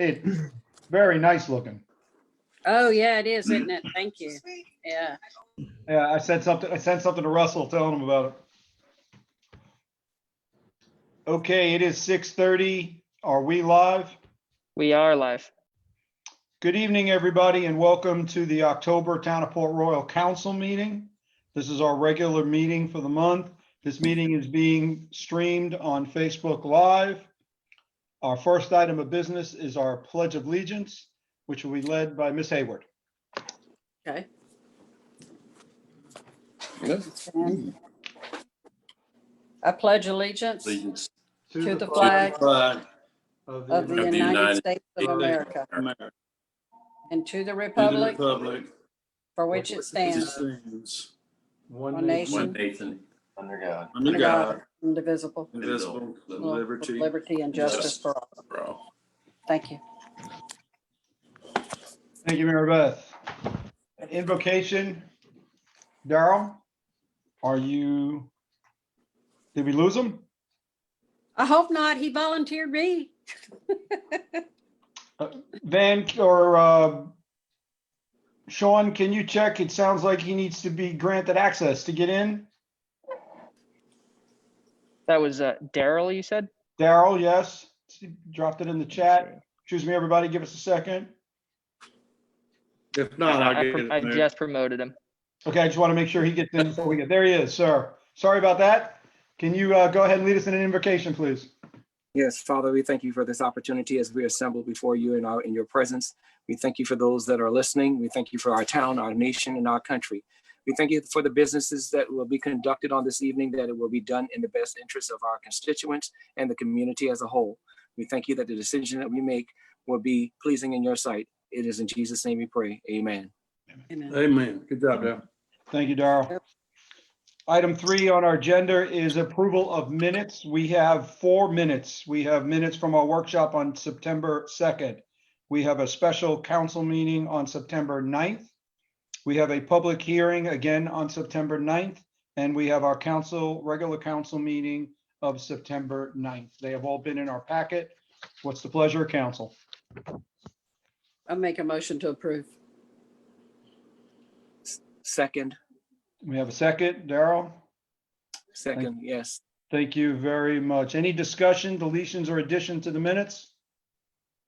It's very nice looking. Oh, yeah, it is, isn't it? Thank you. Yeah. Yeah, I sent something to Russell telling him about it. Okay, it is 6:30. Are we live? We are live. Good evening, everybody, and welcome to the October Town of Port Royal Council meeting. This is our regular meeting for the month. This meeting is being streamed on Facebook Live. Our first item of business is our Pledge of Allegiance, which will be led by Ms. Hayward. Okay. Good. I pledge allegiance Allegiance to the flag flag of the United States of America America, and to the and the republic republic for which it which stands, stands one nation, Under God. under God, indivisible, indivisible, with with liberty liberty and justice for all. for all. Thank you. Thank you, Mary Beth. Invocation. Darrell, did we lose him? I hope not. He volunteered me. Sean, can you check? It sounds like he needs to be granted access to get in. That was Daryl, you said? Darrell, yes. He dropped it in the chat. Excuse me, everybody, give us a second. If not, I'll get I it. Mayor. just promoted him. Okay, I just want to make sure he gets in before we get, there he is, sir. Sorry about that. Can you go ahead and lead us in an invocation, please? Yes, Father, we thank you for this opportunity as we assemble before you in your presence. We thank you for those that are listening. We thank you for our town, our nation, and our country. We thank you for the businesses that will be conducted on this evening, that it will be done in the best interest of our constituents and the community as a whole. We thank you that the decision that we make will be pleasing in your sight. It is in Jesus' name we pray. Amen. Amen. Amen. Good job, Dale. Thank you, Darrell. Item 3 on our agenda is approval of minutes. We have 4 minutes. We have minutes from our workshop on September 2nd. We have a special council meeting on September 9th. We have a public hearing again on September 9th, and we have our regular council meeting of September 9th. They have all been in our packet. What's the pleasure of council? I'll make a motion to approve. Second, We have a second, Darrell? yes. Thank you very much. Any discussion, deletions, or additions to the minutes?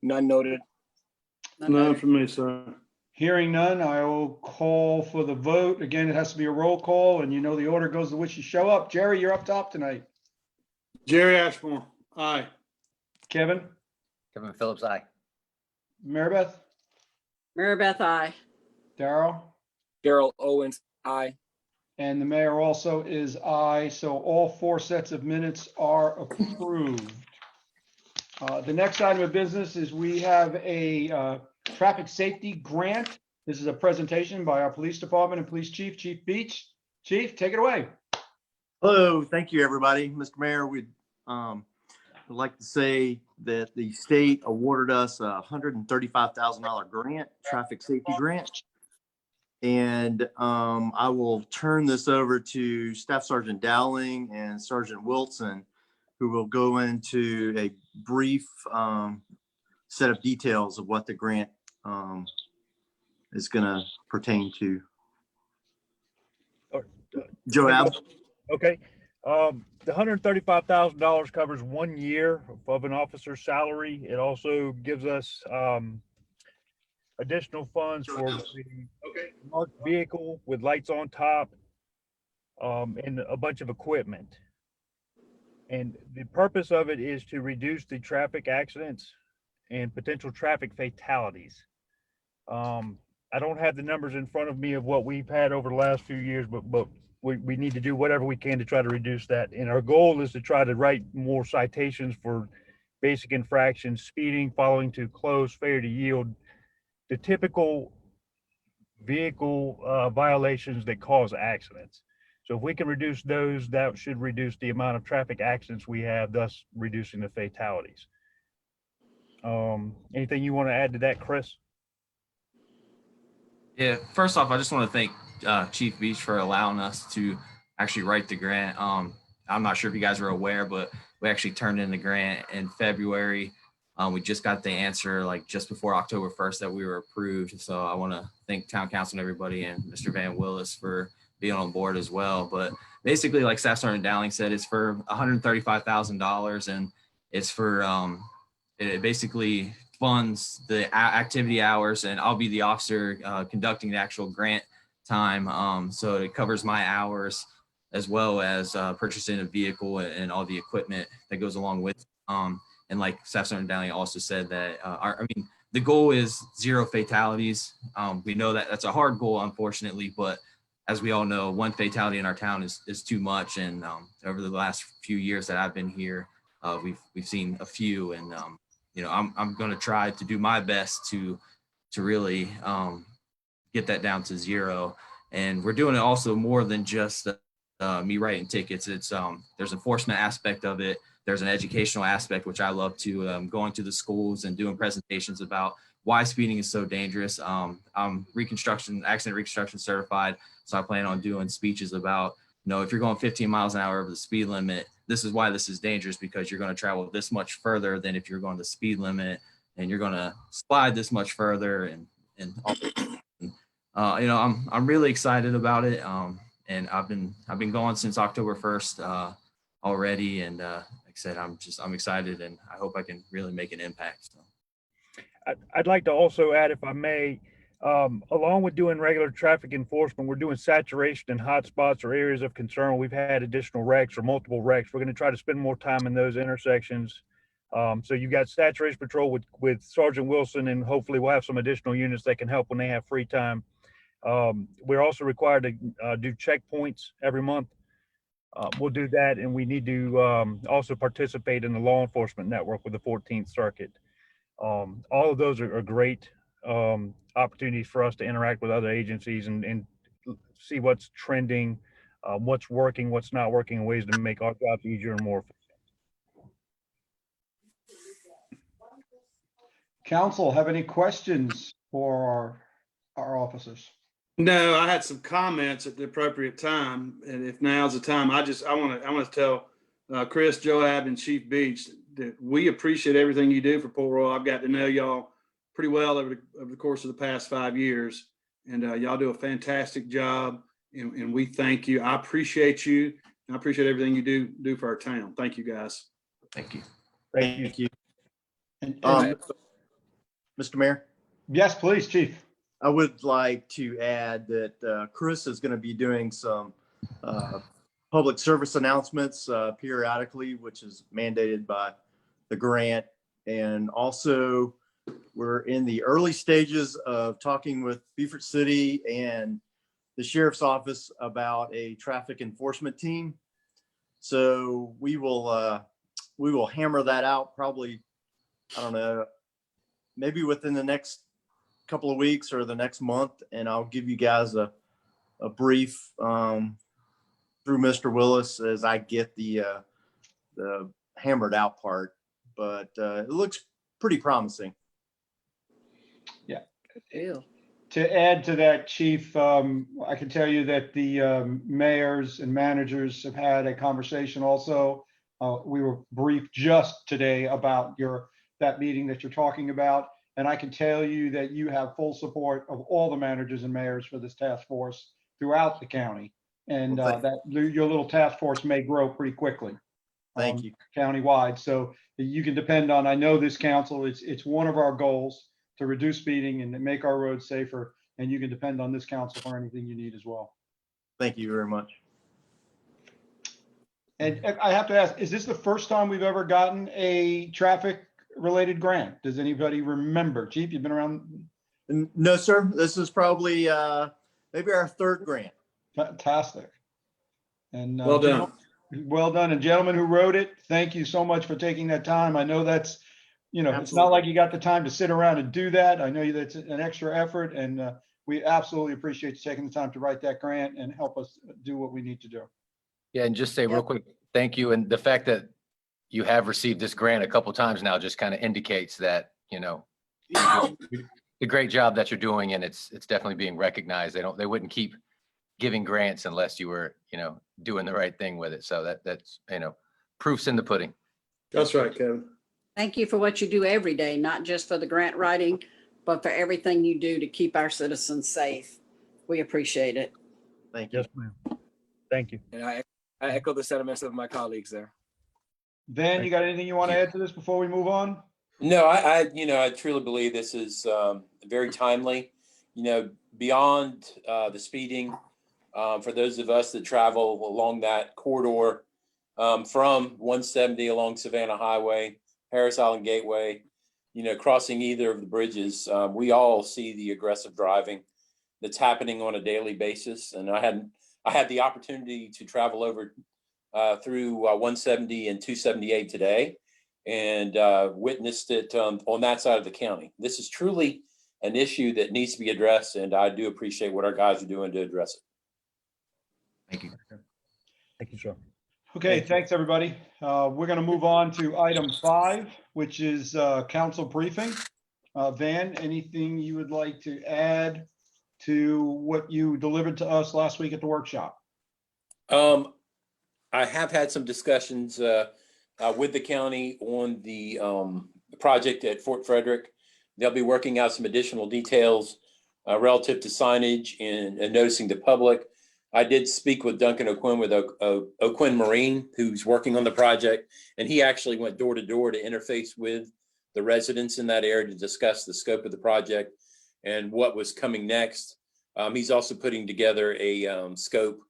None noted. None for me, sir. Hearing none, I will call for the vote. Again, it has to be a roll call, and you know the order goes to which you show up. Jerry, you're up top tonight. Jerry Ashmore, aye. Kevin? Kevin Phillips, aye. Marybeth? Mary Beth, aye. Darrell? Daryl Owens, aye. And the mayor also is aye, so all 4 sets of minutes are approved. The next item of business is we have a traffic safety grant. This is a presentation by our police department and police chief, Chief Beach. Chief, take it away. Hello, thank you, everybody. Mr. Mayor, we'd like to say that the state awarded us a $135,000 grant, traffic safety grant. And I will turn this over to Staff Sergeant Dowling and Sergeant Wilson, who will go into a brief set of details of what the grant is going to pertain to. Joab. Okay. The $135,000 covers 1 year of an officer's salary. It also gives us additional funds for the marked vehicle with lights on top and a bunch of equipment. And the purpose of it is to reduce the traffic accidents and potential traffic fatalities. I don't have the numbers in front of me of what we've had over the last few years, but we need to do whatever we can to try to reduce that. And our goal is to try to write more citations for basic infractions, speeding, following too close, failure to yield, the typical vehicle violations that cause accidents. So if we can reduce those, that should reduce the amount of traffic accidents we have, thus reducing the fatalities. Anything you want to add to that, Chris? Yeah, first off, I just want to thank Chief Beach for allowing us to actually write the grant. I'm not sure if you guys were aware, but we actually turned in the grant in February We just got the answer like just before October 1st that we were approved. So I want to thank town council and everybody and Mr. Van Willis for being on board as well. But basically, like Staff Sergeant Dowling said, it's for $135,000, and it's for it basically funds the activity hours, and I'll be the officer conducting the actual grant time. So it covers my hours as well as purchasing a vehicle and all the equipment that goes along with it. And like Staff Sergeant Dowling also said that the goal is 0 fatalities. We know that that's a hard goal, unfortunately, but as we all know, 1 fatality in our town is too much. And over the last few years that I've been here, we've seen a few. And I'm going to try to do my best to really get that down to 0. And we're doing it also more than just me writing tickets. It's there's enforcement aspect of it. There's an educational aspect, which I love to going to the schools and doing presentations about why speeding is so dangerous. I'm accident reconstruction certified. So I plan on doing speeches about, if you're going 15 miles an hour over the speed limit, this is why this is dangerous, because you're going to travel this much further than if you're going the speed limit, and you're going to slide this much further. I'm really excited about it. And I've been going since October 1st already. And like I said, I'm excited, and I hope I can really make an impact. So. I'd like to also add, if I may, along with doing regular traffic enforcement, we're doing saturation in hot spots or areas of concern. We've had additional wrecks or multiple wrecks. We're going to try to spend more time in those intersections. So you've got saturation patrol with Sergeant Wilson, and hopefully we'll have some additional units that can help when they have free time. We're also required to do checkpoints every month. We'll do that, and we need to also participate in the law enforcement network with the 14th Circuit. All of those are great opportunities for us to interact with other agencies and see what's trending, what's working, what's not working, and ways to make our jobs easier and more efficient. Council, have any questions for our officers? No, I had some comments at the appropriate time, and if now's the time, I want to tell Chris, Joab, and Chief Beach that we appreciate everything you do for Port Royal. I've got to know y'all pretty well over the course of the past 5 years, and y'all do a fantastic job, and we thank you. I appreciate you, and I appreciate everything you do for our town. Thank you, guys. Thank you. Thank you. And- Mr. Mayor, Yes, please, Chief. I would like to add that Chris is going to be doing some public service announcements periodically, which is mandated by the grant. And also, we're in the early stages of talking with Beaufort City and the Sheriff's Office about a traffic enforcement team. So we will hammer that out probably, I don't know, maybe within the next couple of weeks or the next month, and I'll give you guys a brief through Mr. Willis as I get the hammered out part, but it looks pretty promising. Ew. To add to that, Chief, I can tell you that the mayors and managers have had a conversation also. We were briefed just today about that meeting that you're talking about. And I can tell you that you have full support of all the managers and mayors for this task force throughout the county. And that your little task force may grow pretty quickly. Thank you. Countywide. So you can depend on, I know this council, it's one of our goals to reduce speeding and make our roads safer. And you can depend on this council for anything you need as well. Thank you very much. And I have to ask, is this the first time we've ever gotten a traffic related grant? Does anybody remember? Chief, you've been around? No, sir. This is probably maybe our 3rd grant. Fantastic. And Well done. Well done. And gentlemen who wrote it, thank you so much for taking that time. I know that's, it's not Absolutely. like you got the time to sit around and do that. I know that's an extra effort, and we absolutely appreciate you taking the time to write that grant and help us do what we need to do. Yeah, and just say real quick, thank you. And the fact that you have received this grant a couple times now just kind of indicates that, the great job that you're doing, and it's definitely being recognized. They wouldn't keep giving grants unless you were, doing the right thing with it. So that's, proof's in the pudding. That's right, Kevin. Thank you for what you do every day, not just for the grant writing, but for everything you do to keep our citizens safe. We appreciate it. Thank you. Yes, ma'am. Thank you. And I echo the sentiments of my colleagues there. Van, you got anything you want to add to this before we move on? No, I truly believe this is very timely. Beyond the speeding, for those of us that travel along that corridor from 170 along Savannah Highway, Harris Island Gateway, crossing either of the bridges, we all see the aggressive driving that's happening on a daily basis. And I had the opportunity to travel over through 170 and 278 today, and witnessed it on that side of the county. This is truly an issue that needs to be addressed, and I do appreciate what our guys are doing to address it. Thank you. Thank you, sir. Okay, thanks, everybody. We're going to move on to item 5, which is council briefing. Van, anything you would like to add to what you delivered to us last week at the workshop? I have had some discussions with the county on the project at Fort Frederick. They'll be working out some additional details relative to signage and noticing the public. I did speak with Duncan O'Quinn with O'Quinn Marine, who's working on the project, and he actually went door to door to interface with the residents in that area to discuss the scope of the project and what was coming next. He's also putting together a scope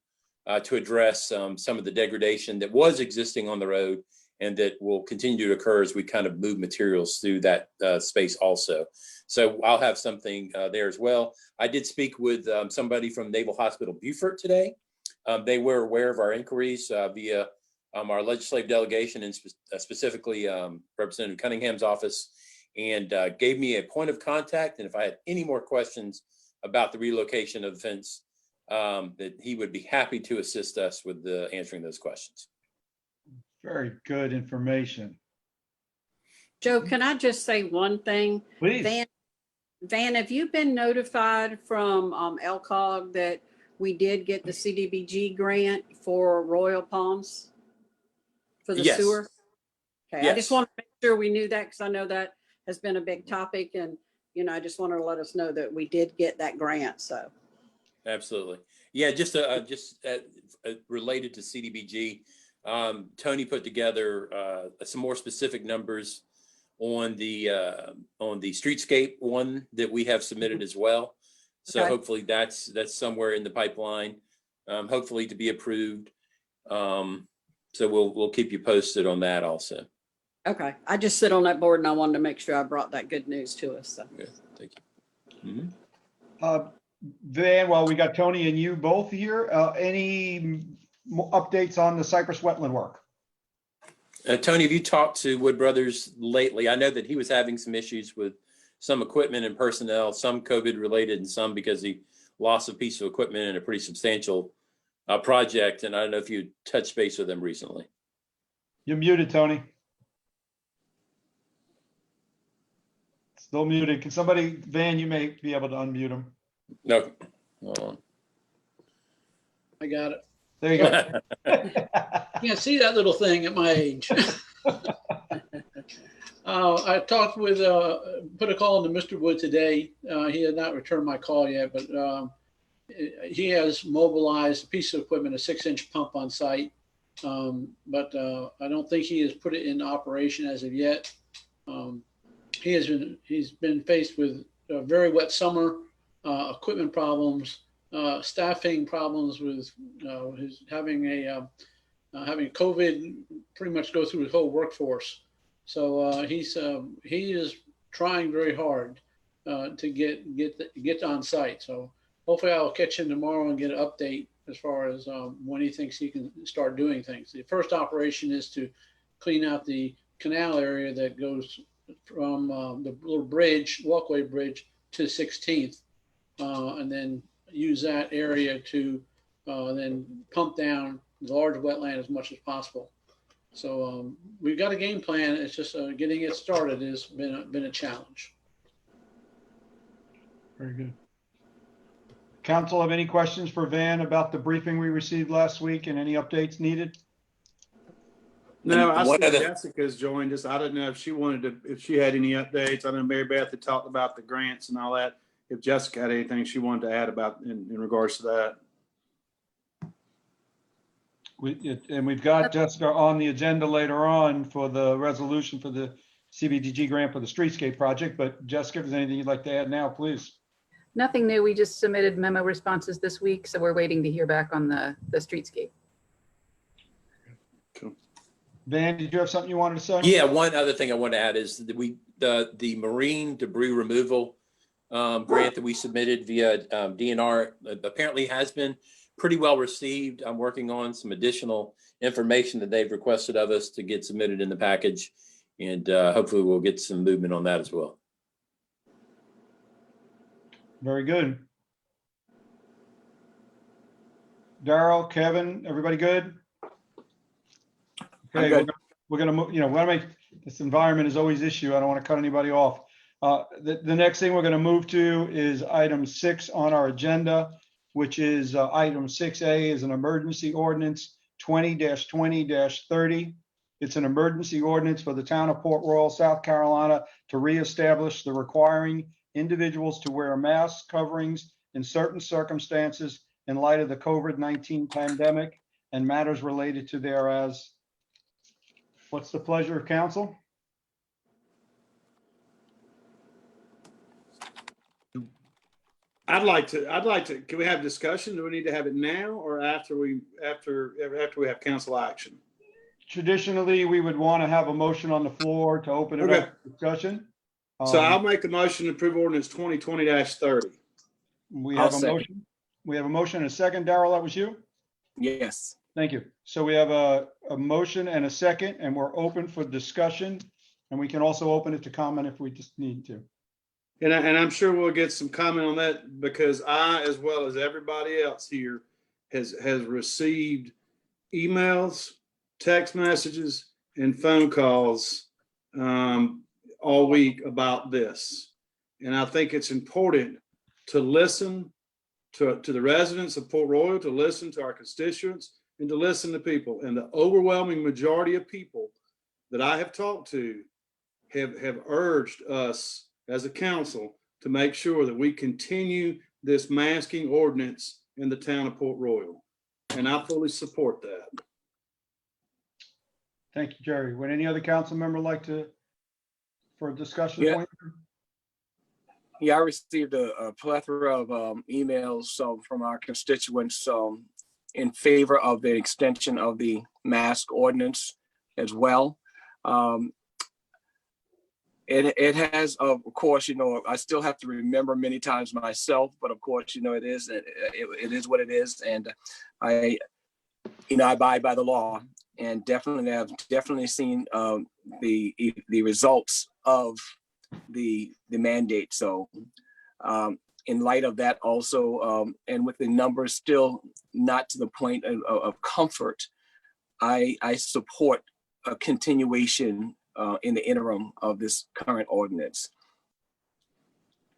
to address some of the degradation that was existing on the road and that will continue to occur as we kind of move materials through that space also. So I'll have something there as well. I did speak with somebody from Naval Hospital Beaufort today. They were aware of our inquiries via our legislative delegation and specifically Representative Cunningham's office, and gave me a point of contact. And if I had any more questions about the relocation of the fence, that he would be happy to assist us with answering those questions. Very good information. Joe, can I just say one thing? Please. Van, have you been notified from LCOG that we did get the CDBG grant for Royal Palms for the Yes. sewer? Okay, I Yes. just want to make sure we knew that because I know that has been a big topic, and I just wanted to let us know that we did get that grant. So. Absolutely. Yeah, just related to CDBG, Tony put together some more specific numbers on the streetscape one that we have submitted as well. So Okay. hopefully that's somewhere in the pipeline, hopefully to be approved. So we'll keep you posted on that also. Okay, I just sit on that board and I wanted to make sure I brought that good news to us. So. Good. Thank you. Mhm. Van, while we got Tony and you both here, any updates on the Cypress wetland work? Tony, have you talked to Wood Brothers lately? I know that he was having some issues with some equipment and personnel, some COVID related and some because he lost a piece of equipment in a pretty substantial project. And I don't know if you touched base with them recently. You're muted, Tony. Still muted. Can somebody, Van, you may be able to unmute him. No. Hold on. I got it. There you go. Can't see that little thing at my age. I talked with, put a call into Mr. Wood today. He had not returned my call yet, but he has mobilized a piece of equipment, a 6-inch pump on site. But I don't think he has put it in operation as of yet. He's been faced with a very wet summer, equipment problems, staffing problems with his having COVID pretty much go through his whole workforce. So he is trying very hard to get on site. So hopefully I'll catch him tomorrow and get an update as far as when he thinks he can start doing things. The first operation is to clean out the canal area that goes from the little bridge, walkway bridge, to 16th, and then use that area to then pump down the large wetland as much as possible. So we've got a game plan. It's just getting it started has been a challenge. Very good. Council have any questions for Van about the briefing we received last week and any updates needed? No, And I one see other- Jessica's joined us. I don't know if she wanted to, if she had any updates. I know Mary Beth had talked about the grants and all that. If Jessica had anything she wanted to add about in regards to that. And we've got Jessica on the agenda later on for the resolution for the CBDG grant for the streetscape project. But Jessica, if there's anything you'd like to add now, please. Nothing new. We just submitted memo responses this week, so we're waiting to hear back on the streetscape. Van, did you have something you wanted to say? Yeah, one other thing I want to add is that the marine debris removal grant that we submitted via DNR apparently has been pretty well received. I'm working on some additional information that they've requested of us to get submitted in the package, and hopefully we'll get some movement on that as well. Very good. Darrell, Kevin, everybody good? Okay, good. we're gonna move, we want to make, this environment is always issue. I don't want to cut anybody off. The next thing we're going to move to is item 6 on our agenda, which is item 6A is an emergency ordinance 20-20-30. It's an emergency ordinance for the town of Port Royal, South Carolina, to reestablish the requiring individuals to wear mask coverings in certain circumstances in light of the COVID-19 pandemic and matters related to thereas. What's the pleasure of council? I'd like to, can we have discussion? Do we need to have it now or after we have council action? Traditionally, we would want to have a motion on the floor to open it up for discussion. So I'll make a motion to approve ordinance 2020-30. We I'll have a second. motion. We have a motion and a second. Darrell, that was you? Yes. Thank you. So we have a motion and a second, and we're open for discussion. And we can also open it to comment if we just need to. And I'm sure we'll get some comment on that because I, as well as everybody else here, has received emails, text messages, and phone calls all week about this. And I think it's important to listen to the residents of Port Royal, to listen to our constituents, and to listen to people. And the overwhelming majority of people that I have talked to have urged us as a council to make sure that we continue this masking ordinance in the town of Port Royal. And I fully support that. Thank you, Jerry. Would any other council member like to, for a discussion Yeah. point? Yeah, I received a plethora of emails from our constituents in favor of the extension of the mask ordinance as well. It has, of course, I still have to remember many times myself, but of course, it is what it is. And I abide by the law and have definitely seen the results of the mandate. So in light of that also, and with the numbers still not to the point of comfort, I support a continuation in the interim of this current ordinance.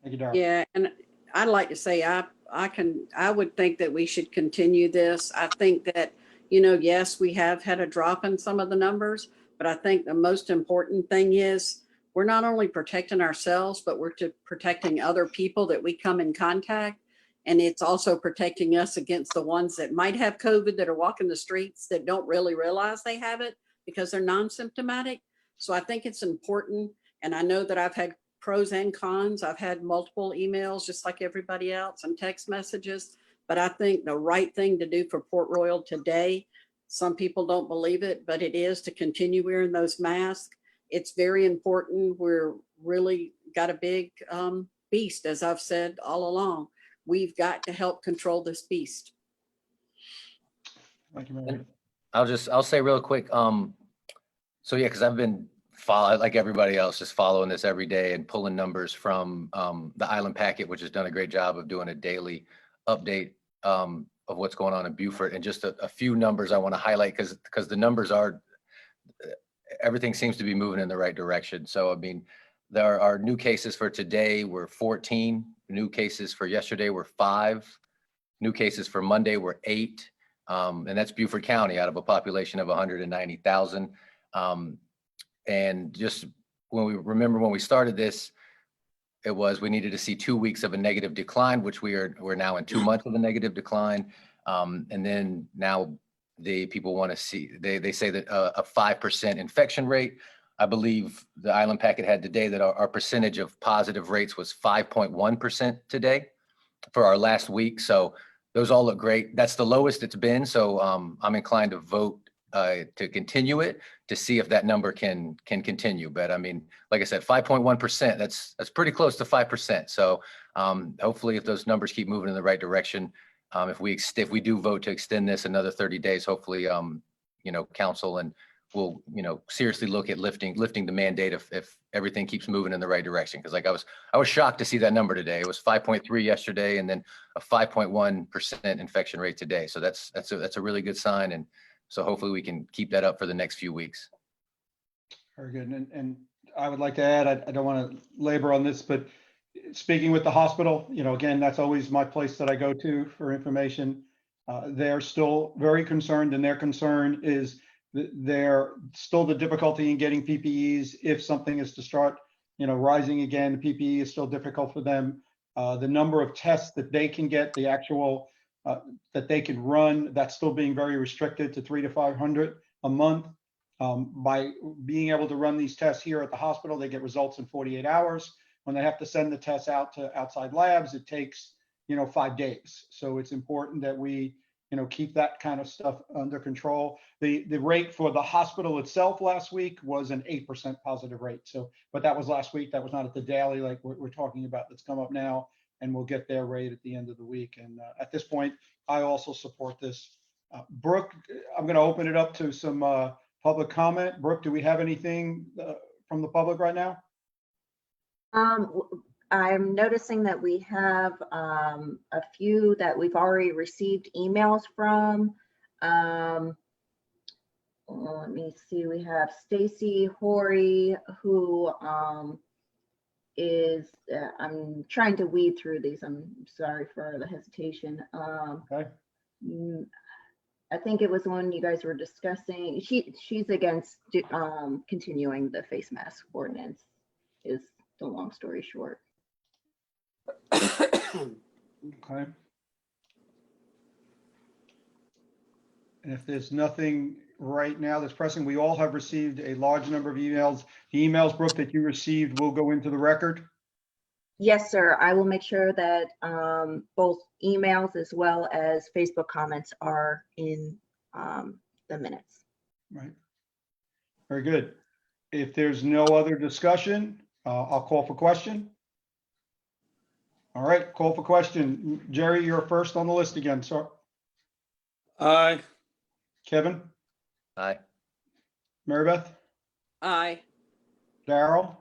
Thank you, Darrell. Yeah, and I'd like to say I would think that we should continue this. I think that, yes, we have had a drop in some of the numbers, but I think the most important thing is we're not only protecting ourselves, but we're protecting other people that we come in contact. And it's also protecting us against the ones that might have COVID that are walking the streets that don't really realize they have it because they're non-symptomatic. So I think it's important. And I know that I've had pros and cons. I've had multiple emails, just like everybody else, and text messages. But I think the right thing to do for Port Royal today, some people don't believe it, but it is to continue wearing those masks. It's very important. We're really got a big beast, as I've said all along. We've got to help control this beast. Thank you, Mary. I'll say real quick. So yeah, because I've been like everybody else, just following this every day and pulling numbers from the Island Packet, which has done a great job of doing a daily update of what's going on in Beaufort. And just a few numbers I want to highlight because the numbers are, everything seems to be moving in the right direction. So, I mean, there are new cases for today were 14, new cases for yesterday were 5, new cases for Monday were 8. And that's Beaufort County out of a population of 190,000. And just when we started this, we needed to see 2 weeks of a negative decline, which we're now in 2 months of a negative decline. And then now people want to see, they say that a 5% infection rate. I believe the Island Packet had today that our percentage of positive rates was 5.1% today for our last week. So those all look great. That's the lowest it's been. So I'm inclined to vote to continue it, to see if that number can continue. But I mean, like I said, 5.1%, that's pretty close to 5%. So hopefully if those numbers keep moving in the right direction, if we do vote to extend this another 30 days, hopefully, council and we'll, seriously look at lifting the mandate if everything keeps moving in the right direction. Cause like I was shocked to see that number today. It was 5.3 yesterday and then a 5.1% infection rate today. So that's a really good sign. And so hopefully we can keep that up for the next few weeks. Very good. And I would like to add, I don't want to labor on this, but speaking with the hospital, again, that's always my place that I go to for information. They're still very concerned, and their concern is they're still the difficulty in getting PPEs. If something is to start, rising again, PPE is still difficult for them. The number of tests that they can get, the actual that they can run, that's still being very restricted to 300 to 500 a month. By being able to run these tests here at the hospital, they get results in 48 hours. When they have to send the tests out to outside labs, it takes, 5 days. So it's important that we, keep that kind of stuff under control. The rate for the hospital itself last week was an 8% positive rate. So, but that was last week. That was not at the daily like we're talking about that's come up now. And we'll get their rate at the end of the week. And at this point, I also support this. Brooke, I'm going to open it up to some public comment. Brooke, do we have anything from the public right now? I'm noticing that we have a few that we've already received emails from. Let me see. We have Stacy Horry, who is, I'm trying to weed through these. I'm sorry for the hesitation. Okay. I think it was one you guys were discussing. She's against continuing the face mask ordinance, is the long story short. Okay. And if there's nothing right now that's pressing, we all have received a large number of emails. The emails, Brooke, that you received will go into the record? Yes, sir. I will make sure that both emails as well as Facebook comments are in the minutes. Right. Very good. If there's no other discussion, I'll call for question. All right, call for question. Jerry, you're first on the list again, sir. Aye. Kevin? Aye. Marybeth? Aye. Darrell?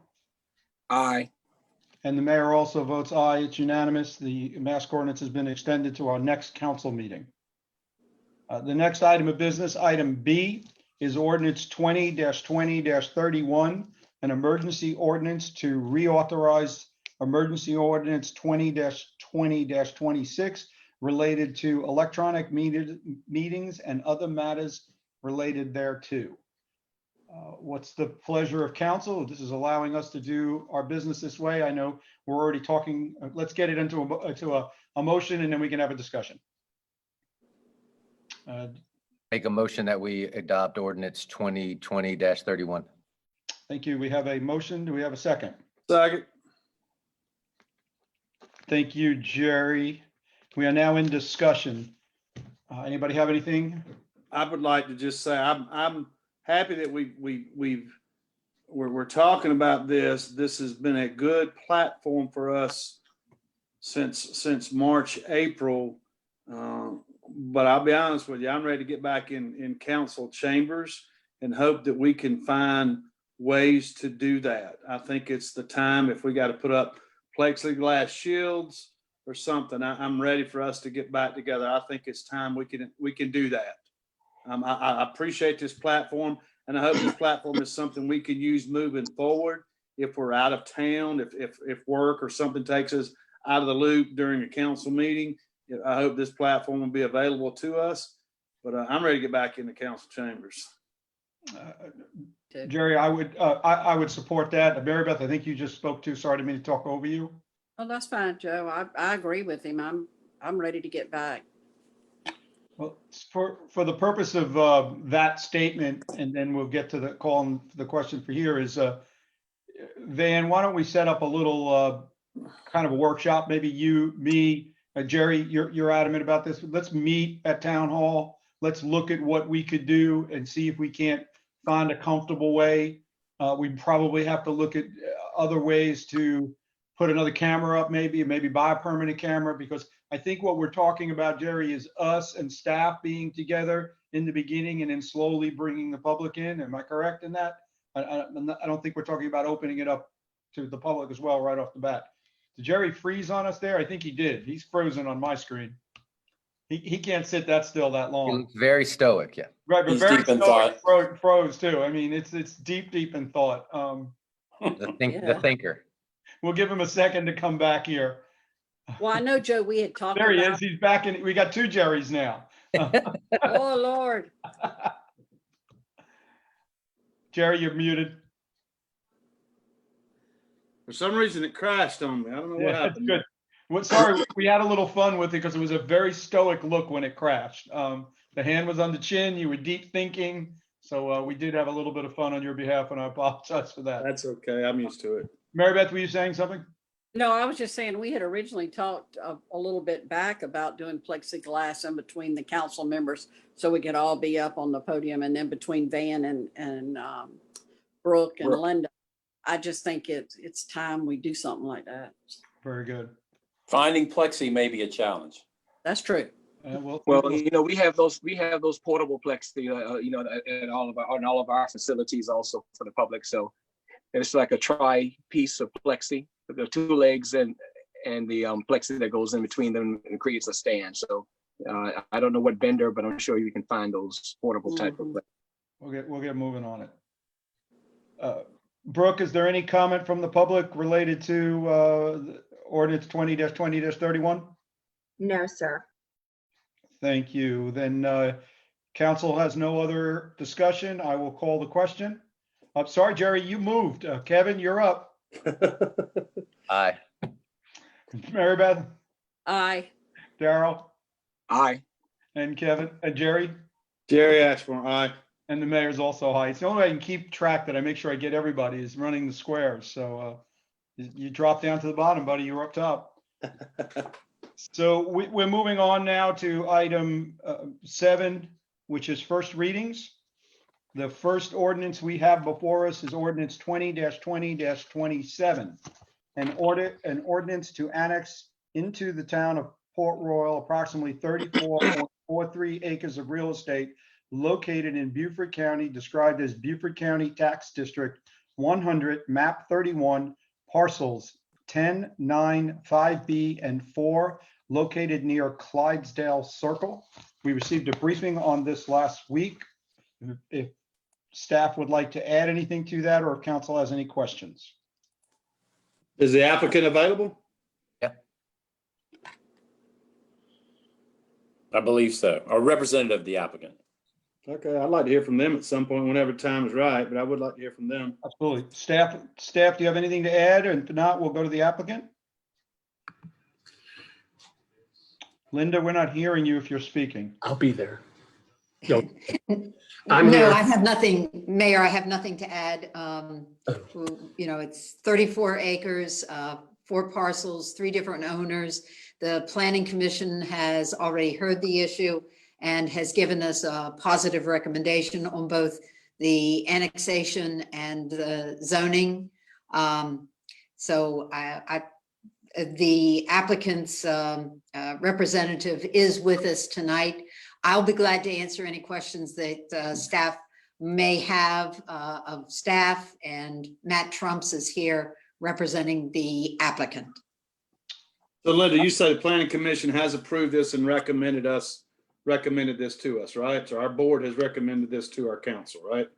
Aye. And the mayor also votes aye. It's unanimous. The mask ordinance has been extended to our next council meeting. The next item of business, item B, is ordinance 20-20-31, an emergency ordinance to reauthorize emergency ordinance 20-20-26 related to electronic meetings and other matters related thereto. What's the pleasure of council? This is allowing us to do our business this way. I know we're already talking. Let's get it into a motion, and then we can have a discussion. Make a motion that we adopt ordinance 2020-31. Thank you. We have a motion. Do we have a second? Second. Thank you, Jerry. We are now in discussion. Anybody have anything? I would like to just say I'm happy that we're talking about this. This has been a good platform for us since March, April. But I'll be honest with you, I'm ready to get back in council chambers and hope that we can find ways to do that. I think it's the time. If we got to put up plexiglass shields or something, I'm ready for us to get back together. I think it's time we can do that. I appreciate this platform, and I hope this platform is something we can use moving forward. If we're out of town, if work or something takes us out of the loop during a council meeting, I hope this platform will be available to us. But I'm ready to get back in the council chambers. too. Jerry, I would support that. Mary Beth, I think you just spoke to, sorry to me to talk over you. Oh, that's fine, Joe. I agree with him. I'm ready to get back. Well, for the purpose of that statement, and then we'll get to the call and the question for here is, Van, why don't we set up a little kind of a workshop? Maybe you, me, Jerry, you're adamant about this. Let's meet at town hall. Let's look at what we could do and see if we can't find a comfortable way. We probably have to look at other ways to put another camera up, maybe buy a permanent camera, because I think what we're talking about, Jerry, is us and staff being together in the beginning and then slowly bringing the public in. Am I correct in that? I don't think we're talking about opening it up to the public as well right off the bat. Did Jerry freeze on us there? I think he did. He's frozen on my screen. He can't sit that still that He long. looks very stoic, yeah. Right, but He's very deep in stoic, froze too. I mean, it's deep in thought. The Yeah. thinker. We'll give him a second to come back here. Well, I know, Joe, we had talked There he is. about, He's back in. We got two Jerrys now. oh, Lord. Jerry, you're muted. For some reason, it crashed on me. I don't know what Yeah, that's happened. good. Well, sorry, we had a little fun with it because it was a very stoic look when it crashed. The hand was on the chin. You were deep thinking. So we did have a little bit of fun on your behalf, and I apologize for that. That's okay. I'm used to it. Mary Beth, were you saying something? No, I was just saying, we had originally talked a little bit back about doing plexiglass in between the council members so we could all be up on the podium, and then between Van and Brooke and Linda. I just think it's time we do something like that. Very good. Finding plexi may be a challenge. That's true. Well, we have those portable plexi, at all of our facilities also for the public. So it's like a tri-piece of plexi, the two legs and the plexi that goes in between them and creates a stand. So I don't know what vendor, but I'm sure you can find those portable type of plexi. We'll get moving on it. Brooke, is there any comment from the public related to the ordinance 20-20-31? No, sir. Thank you. Then council has no other discussion. I will call the question. I'm sorry, Jerry, you moved. Kevin, you're up. Aye. Mary Beth, Aye. Daryl, Aye. and Kevin, and Jerry, Jerry Ashmore, aye. and the mayor's also aye. It's the only way I can keep track that I make sure I get everybody is running the squares. So you drop down to the bottom, buddy. You're up top. So we're moving on now to item 7, which is first readings. The first ordinance we have before us is ordinance 20-20-27. An ordinance to annex into the town of Port Royal approximately 34.43 acres of real estate located in Beaufort County, described as Beaufort County Tax District 100, map 31, parcels 10, 9, 5B, and 4, located near Clydesdale Circle. We received a briefing on this last week. If staff would like to add anything to that, or if council has any questions. Is the applicant available? I believe so. Or representative of the applicant. Okay, I'd like to hear from them at some point whenever time is right, but I would like to hear from them. Absolutely. Staff, do you have anything to add? And if not, we'll go to the applicant. Linda, we're not hearing you if you're speaking. I'll be there. No, I have nothing, Mayor, I have nothing to add. It's 34 acres, 4 parcels, 3 different owners. The Planning Commission has already heard the issue and has given us a positive recommendation on both the annexation and the zoning. So the applicant's representative is with us tonight. I'll be glad to answer any questions that staff may have of staff, and Matt Trumps is here representing the applicant. So Linda, you say the planning commission has approved this and recommended this to us, right? So our board has recommended this to our council, right?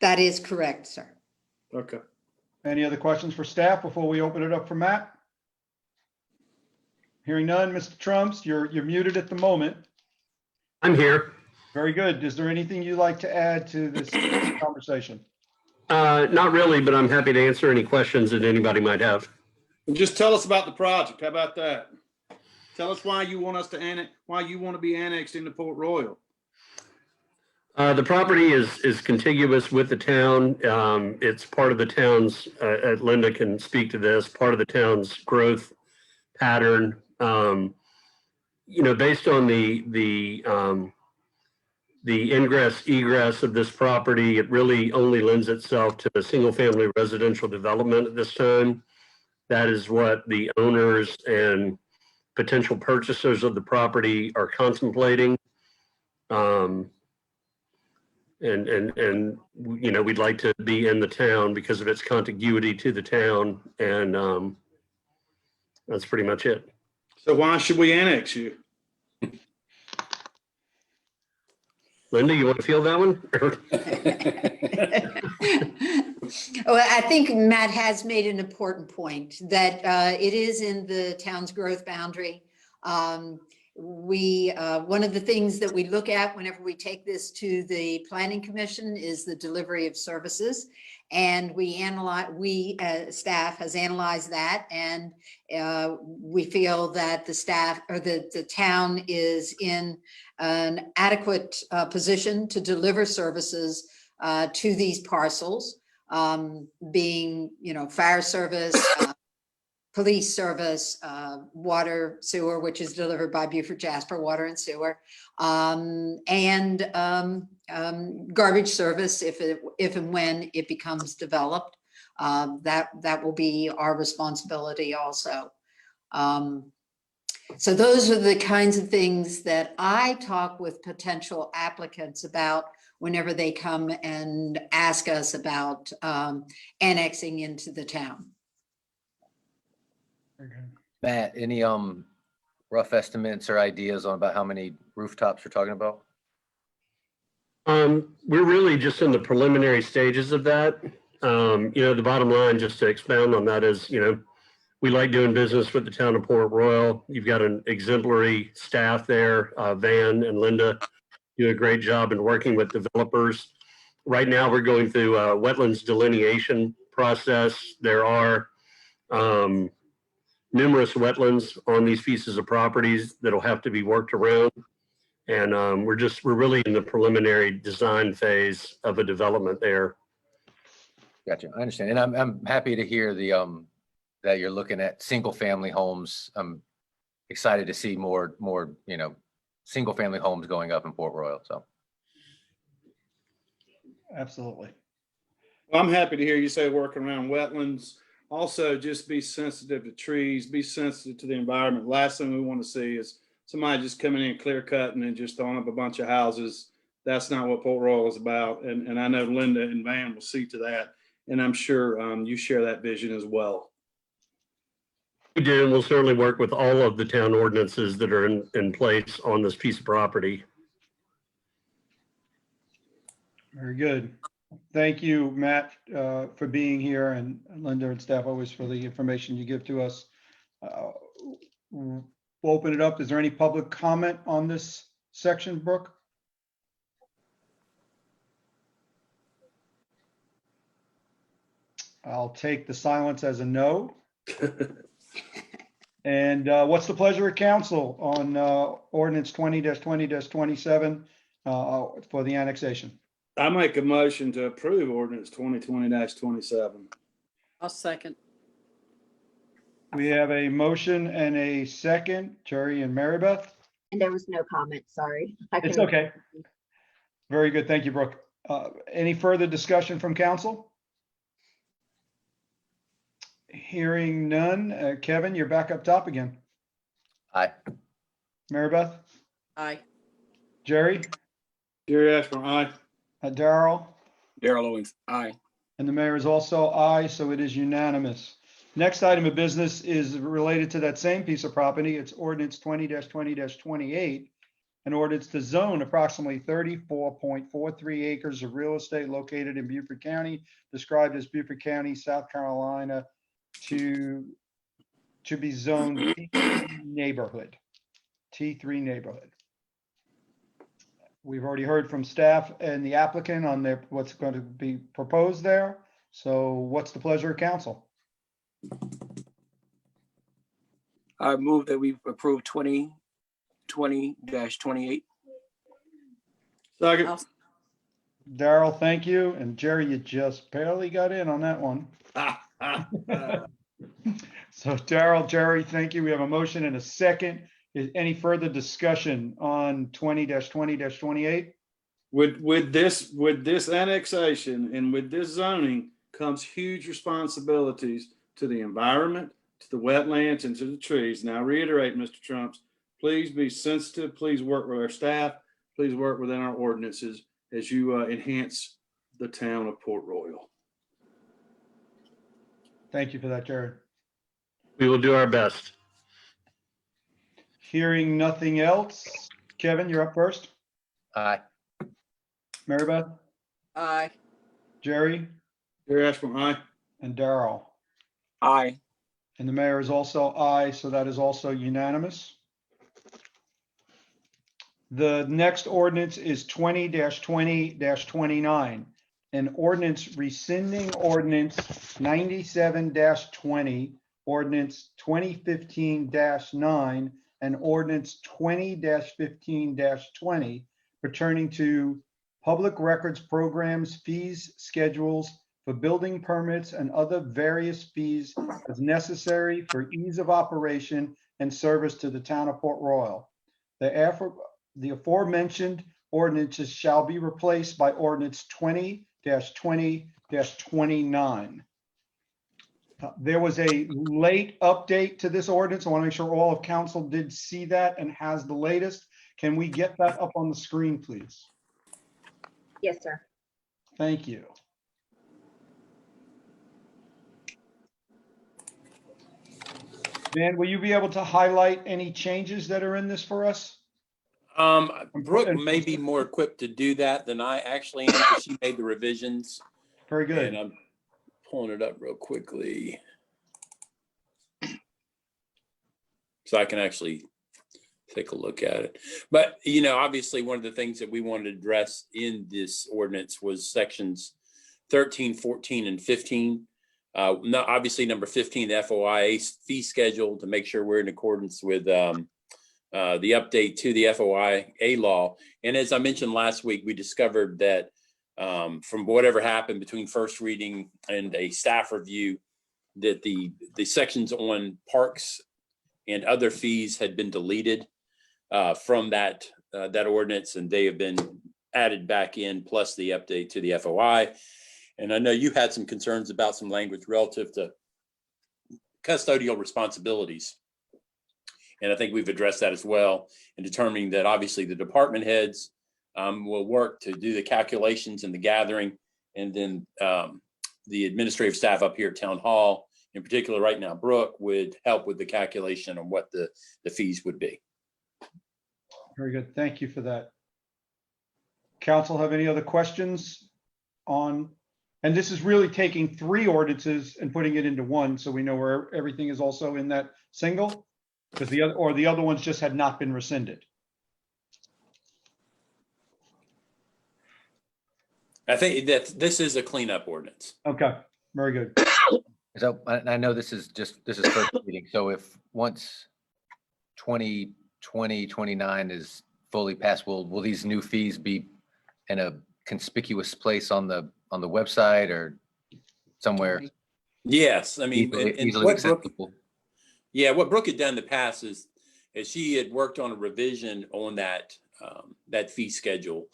That is correct, sir. Okay. Any other questions for staff before we open it up for Matt? Hearing none, Mr. Trumps, you're muted at the moment. I'm here. Very good. Is there anything you'd like to add to this conversation? Not really, but I'm happy to answer any questions that anybody might have. Just tell us about the project. How about that? Tell us why you want us to why you want to be annexed into Port Royal. The property is contiguous with the town. It's part of the town's, Linda can speak to this, part of the town's growth pattern. Based on the ingress egress of this property, it really only lends itself to a single family residential development at this time. That is what the owners and potential purchasers of the property are contemplating. We'd like to be in the town because of its contiguity to the town, and that's pretty much it. So why should we annex you? Linda, you want to field that one? Well, I think Matt has made an important point that it is in the town's growth boundary. One of the things that we look at whenever we take this to the Planning Commission is the delivery of services. And staff has analyzed that, and we feel that the staff or the town is in an adequate position to deliver services to these parcels, being, fire service, police service, water, sewer, which is delivered by Beaufort Jasper Water and Sewer, and garbage service if and when it becomes developed. That will be our responsibility also. So those are the kinds of things that I talk with potential applicants about whenever they come and ask us about annexing into the town. Matt, any rough estimates or ideas on about how many rooftops you're talking about? We're really just in the preliminary stages of that. The bottom line, just to expound on that, is, we like doing business with the town of Port Royal. You've got an exemplary staff there. Van and Linda do a great job in working with developers. Right now, we're going through a wetlands delineation process. There are numerous wetlands on these pieces of properties that'll have to be worked around. And we're really in the preliminary design phase of a development there. Gotcha. I understand. And I'm happy to hear that you're looking at single family homes. I'm excited to see more, single family homes going up in Port Royal. So. Absolutely. Well, I'm happy to hear you say working around wetlands. Also, just be sensitive to trees, be sensitive to the environment. Last thing we want to see is somebody just coming in clear cutting and just throwing up a bunch of houses. That's not what Port Royal is about. And I know Linda and Van will see to that. And I'm sure you share that vision as well. We do, and we'll certainly work with all of the town ordinances that are in place on this piece of property. Very good. Thank you, Matt, for being here, and Linda and staff always for the information you give to us. We'll open it up. Is there any public comment on this section, Brooke? I'll take the silence as a no. And what's the pleasure of council on ordinance 20-20-27 for the annexation? I make a motion to approve ordinance 2020-27. I'll second. We have a motion and a second, Terry and Mary Beth. And there was no comment, sorry. It's okay. Very good. Thank you, Brooke. Any further discussion from council? Hearing none. Kevin, you're back up top again. Aye. Mary Beth? Aye. Jerry? Jerry Ashburn, aye. Darrell? Darrell Owens, aye. And the mayor is also aye, so it is unanimous. Next item of business is related to that same piece of property. It's ordinance 20-20-28, an ordinance to zone approximately 34.43 acres of real estate located in Beaufort County, described as Beaufort County, South Carolina, to be zoned T3 neighborhood. T3 neighborhood. We've already heard from staff and the applicant on their, what's going to be proposed there. So what's the pleasure of council? I move that we approve 2020-28. Second. I'll- Daryl, thank you. And Jerry, you just barely got in on that one. So Daryl, Jerry, thank you. We have a motion and a second. Is any further discussion on 20-20-28? With this annexation and with this zoning comes huge responsibilities to the environment, to the wetlands, and to the trees. Now, I reiterate, Mr. Trumps, please be sensitive. Please work with our staff. Please work within our ordinances as you enhance the town of Port Royal. Thank you for that, Jerry. We will do our best. Hearing nothing else. Kevin, you're up first. Aye. Mary Beth, Aye. Jerry, Jerry Ashburn, aye. and Daryl. Aye. And the mayor is also aye, so that is also unanimous. The next ordinance is 20-20-29, an ordinance rescinding ordinance 97-20, ordinance 2015-9, and ordinance 20-15-20 pertaining to public records programs, fees, schedules for building permits and other various fees as necessary for ease of operation and service to the town of Port Royal. The aforementioned ordinances shall be replaced by ordinance 20-20-29. There was a late update to this ordinance. I want to make sure all of council did see that and has the latest. Can we get that up on the screen, please? Yes, sir. Thank you. Dan, will you be able to highlight any changes that are in this for us? Brooke may be more equipped to do that than I actually am, because she made the revisions. Very good. And I'm pulling it up real quickly, so I can actually take a look at it. But, you know, obviously one of the things that we wanted to address in this ordinance was sections 13, 14, and 15. Obviously number 15, the FOIA fee schedule, to make sure we're in accordance with the update to the FOIA law. And as I mentioned last week, we discovered that from whatever happened between first reading and a staff review, that the sections on parks and other fees had been deleted from that ordinance, and they have been added back in, plus the update to the FOI. And I know you had some concerns about some language relative to custodial responsibilities. And I think we've addressed that as well in determining that obviously the department heads will work to do the calculations and the gathering, and then the administrative staff up here at Town Hall, in particular right now, Brooke, would help with the calculation on what the fees would be. Very good. Thank you for that. Council have any other questions on, and this is really taking 3 ordinances and putting it into one, so we know where everything is also in that single, because the other ones just had not been rescinded. I think that this is a cleanup ordinance. Okay, very good. So I know this is first reading. So if once 2020-29 is fully passed, will these new fees be in a conspicuous place on the website or somewhere? Yes, I mean, Easily accessible. What Brooke had done in the past is she had worked on a revision on that fee schedule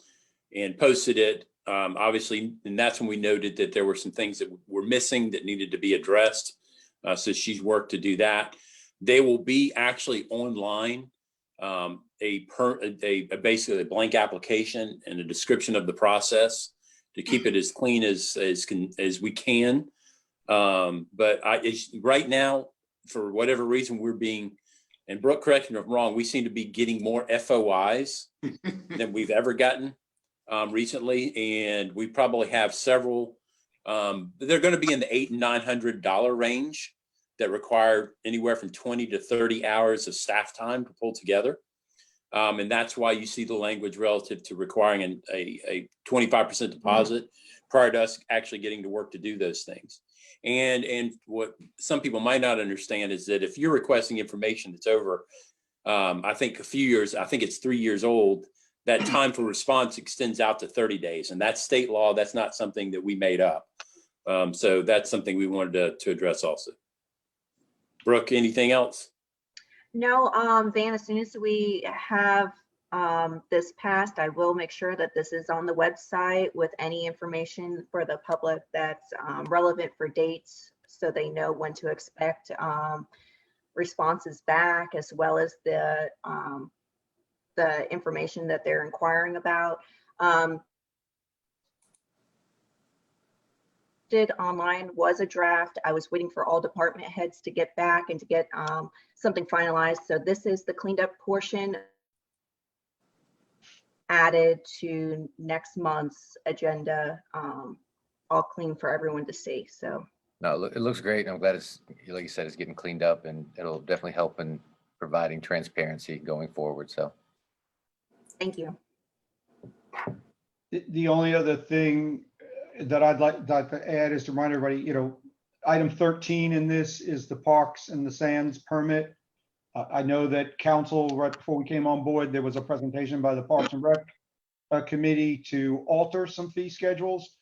and posted it. Obviously, and that's when we noted that there were some things that were missing that needed to be addressed. So she's worked to do that. They will be actually online, basically a blank application and a description of the process to keep it as clean as we can. But right now, for whatever reason, we're being, and Brooke, correct me if I'm wrong, we seem to be getting more FOIs than we've ever gotten recently, and we probably have several. They're going to be in the $800 and $900 range that require anywhere from 20 to 30 hours of staff time to pull together. And that's why you see the language relative to requiring a 25% deposit prior to us actually getting to work to do those things. And what some people might not understand is that if you're requesting information that's over, I think a few years, I think it's 3 years old, that time for response extends out to 30 days. And that's state law. That's not something that we made up. So that's something we wanted to address also. Brooke, anything else? No, Van, as soon as we have this passed, I will make sure that this is on the website with any information for the public that's relevant for dates, so they know when to expect responses back, as well as the information that they're inquiring about. Did online was a draft. I was waiting for all department heads to get back and to get something finalized. So this is the cleaned up portion added to next month's agenda, all clean for everyone to see. So No, it looks great. I'm glad it's, like you said, it's getting cleaned up, and it'll definitely help in providing transparency going forward. So thank you. The only other thing that I'd like to add is to remind everybody, item 13 in this is the parks and the sands permit. I know that council, right before we came on board, there was a presentation by the Parks and Rec committee to alter some fee schedules.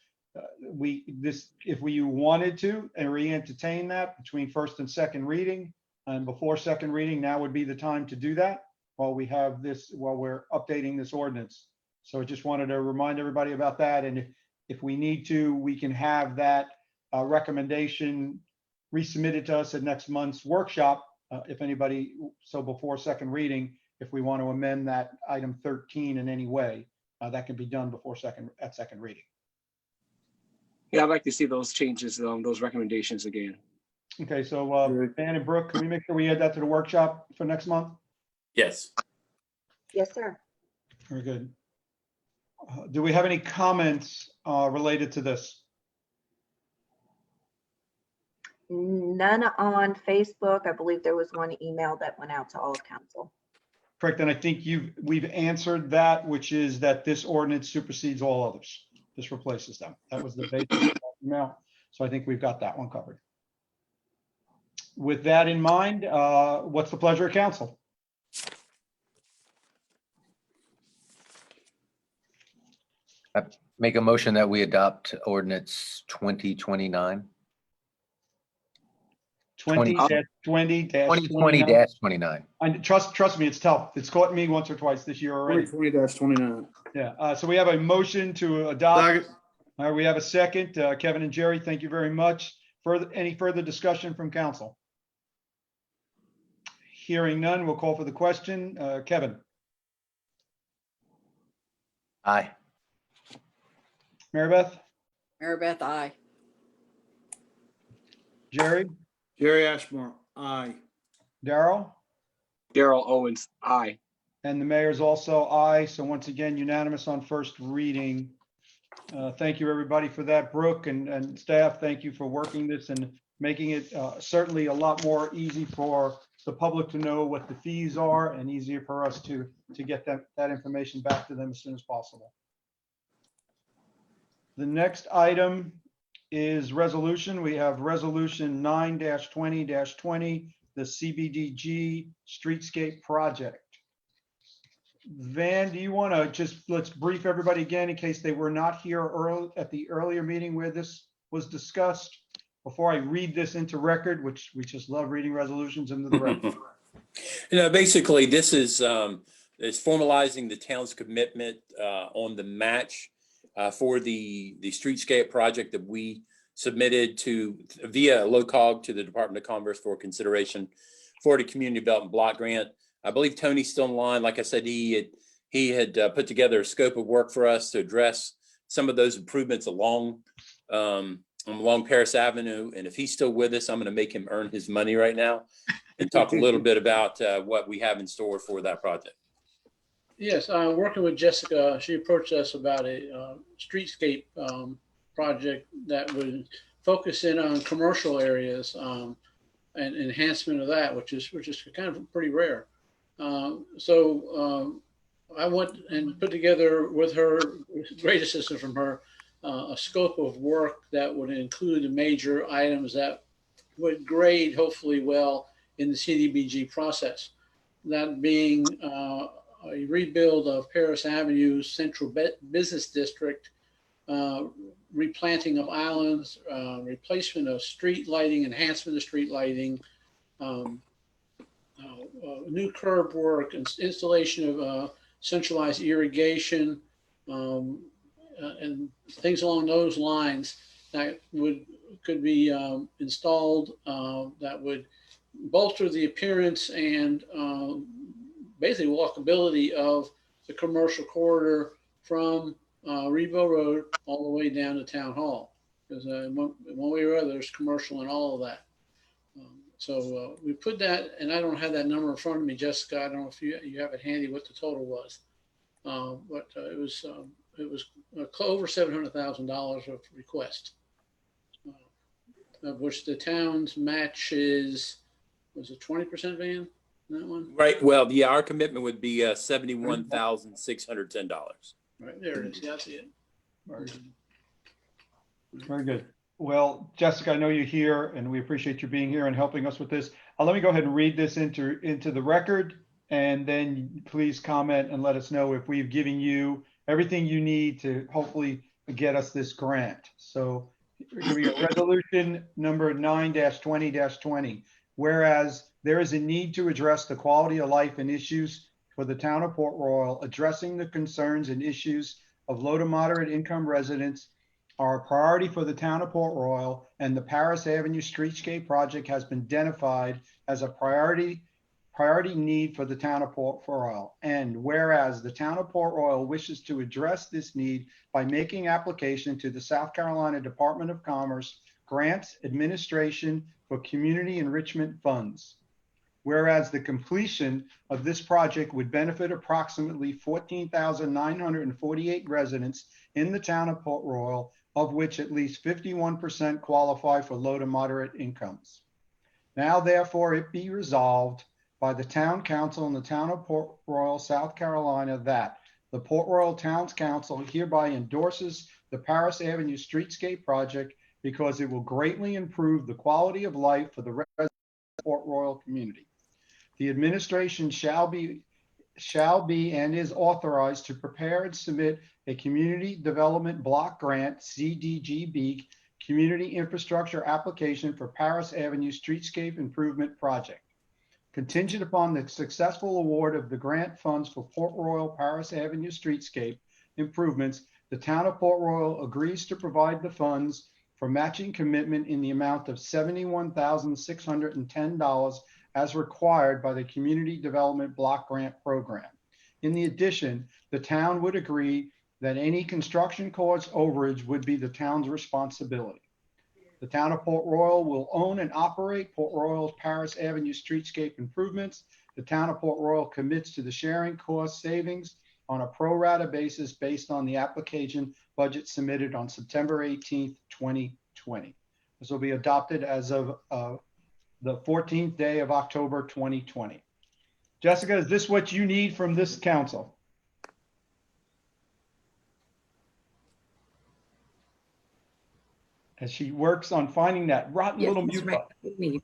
If we wanted to and re-entertain that between first and second reading, and before second reading, now would be the time to do that while we're updating this ordinance. So I just wanted to remind everybody about that. And if we need to, we can have that recommendation resubmitted to us at next month's workshop. If anybody, so before second reading, if we want to amend that item 13 in any way, that can be done before second reading. Yeah, I'd like to see those changes, those recommendations again. Okay, so Van and Brooke, can we make sure we add that to the workshop for next month? Yes. Yes, sir. Very good. Do we have any comments related to this? None on Facebook. I believe there was one email that went out to all of council. Correct, and I think we've answered that, which is that this ordinance supersedes all others. This replaces them. That was the basic email. So I think we've got that one covered. With that in mind, what's the pleasure of council? I make a motion that we adopt ordinance 2029. 2020-29. Trust me, it's tough. It's caught me once or twice this year already. 2020-29. Yeah. So we have a motion to adopt. All right, we have a second. Kevin and Jerry, thank you very much. Any further discussion from council? Hearing none, we'll call for the question. Kevin. Aye. Marybeth. Marybeth, aye. Jerry. Jerry Ashmore, aye. Daryl. Daryl Owens, aye. And the mayor's also aye. So once again, unanimous on first reading. Thank you, everybody, for that. Brooke and staff, thank you for working this and making it certainly a lot more easy for the public to know what the fees are and easier for us to get that information back to them as soon as possible. The next item is resolution. We have resolution 9-20-20, the CBDG Streetscape Project. Van, do you want to let's brief everybody again in case they were not here at the earlier meeting where this was discussed, before I read this into record, which we just love reading resolutions into the record. Basically, this is formalizing the town's commitment on the match for the streetscape project that we submitted via LOCOG to the Department of Commerce for consideration for the Community Development Block Grant. I believe Tony's still in line. Like I said, he had put together a scope of work for us to address some of those improvements along Paris Avenue. And if he's still with us, I'm going to make him earn his money right now and talk a little bit about what we have in store for that project. Yes, working with Jessica, she approached us about a streetscape project that would focus in on commercial areas and enhancement of that, which is kind of pretty rare. I went and put together with her, great assistance from her, a scope of work that would include the major items that would grade hopefully well in the CDBG process. That being a rebuild of Paris Avenue Central Business District, replanting of islands, replacement of street lighting, enhancement of street lighting, new curb work, installation of centralized irrigation, and things along those lines that could be installed that would bolster the appearance and basically walkability of the commercial corridor from Revo Road all the way down to Town Hall. Because one way or other, there's commercial and all of that. So we put that, and I don't have that number in front of me, Jessica. I don't know if you have it handy what the total was, but it was over $700,000 of request, of which the town's match is, was it 20%, Van? That one? Right. Well, yeah, our commitment would be $71,610. Right there it is. Yeah, I see it. Very good. Well, Jessica, I know you're here and we appreciate you being here and helping us with this. Let me go ahead and read this into the record, and then please comment and let us know if we've given you everything you need to hopefully get us this grant. So here we go. Resolution number 9-20-20. Whereas there is a need to address the quality of life and issues for the town of Port Royal, addressing the concerns and issues of low to moderate income residents are a priority for the town of Port Royal, and the Paris Avenue Streetscape project has been identified as a priority need for the town of Port Royal. And whereas the town of Port Royal wishes to address this need by making application to the South Carolina Department of Commerce Grants Administration for Community Enrichment Funds. Whereas the completion of this project would benefit approximately 14,948 residents in the town of Port Royal, of which at least 51% qualify for low to moderate incomes. Now, therefore, it be resolved by the Town Council in the town of Port Royal, South Carolina, that the Port Royal Towns Council hereby endorses the Paris Avenue Streetscape project because it will greatly improve the quality of life for the residents of the Port Royal community. The administration shall be and is authorized to prepare and submit a Community Development Block Grant, CDGB, Community Infrastructure Application for Paris Avenue Streetscape Improvement Project. Contingent upon the successful award of the grant funds for Port Royal Paris Avenue Streetscape improvements, the town of Port Royal agrees to provide the funds for matching commitment in the amount of $71,610 as required by the Community Development Block Grant Program. In addition, the town would agree that any construction cost overage would be the town's responsibility. The town of Port Royal will own and operate Port Royal's Paris Avenue Streetscape improvements. The town of Port Royal commits to the sharing cost savings on a pro rata basis based on the application budget submitted on September 18th, 2020. This will be adopted as of the 14th day of October 2020. Jessica, is this what you need from this council? As she works on finding that rotten little mute button.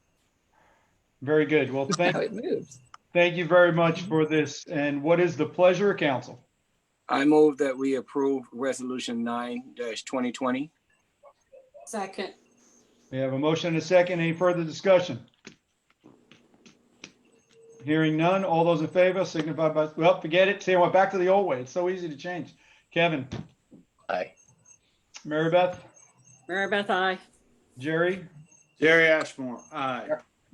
Very good. Well, thank you very much for this. And what is the pleasure of council? I move that we approve resolution 9-2020. Second. We have a motion and a second. Any further discussion? Hearing none. All those in favor signify by, well, forget it. See, I went back to the old way. It's so easy to change. Kevin. Aye. Mary Beth. Mary Beth, aye. Jerry. Jerry Ashmore, aye.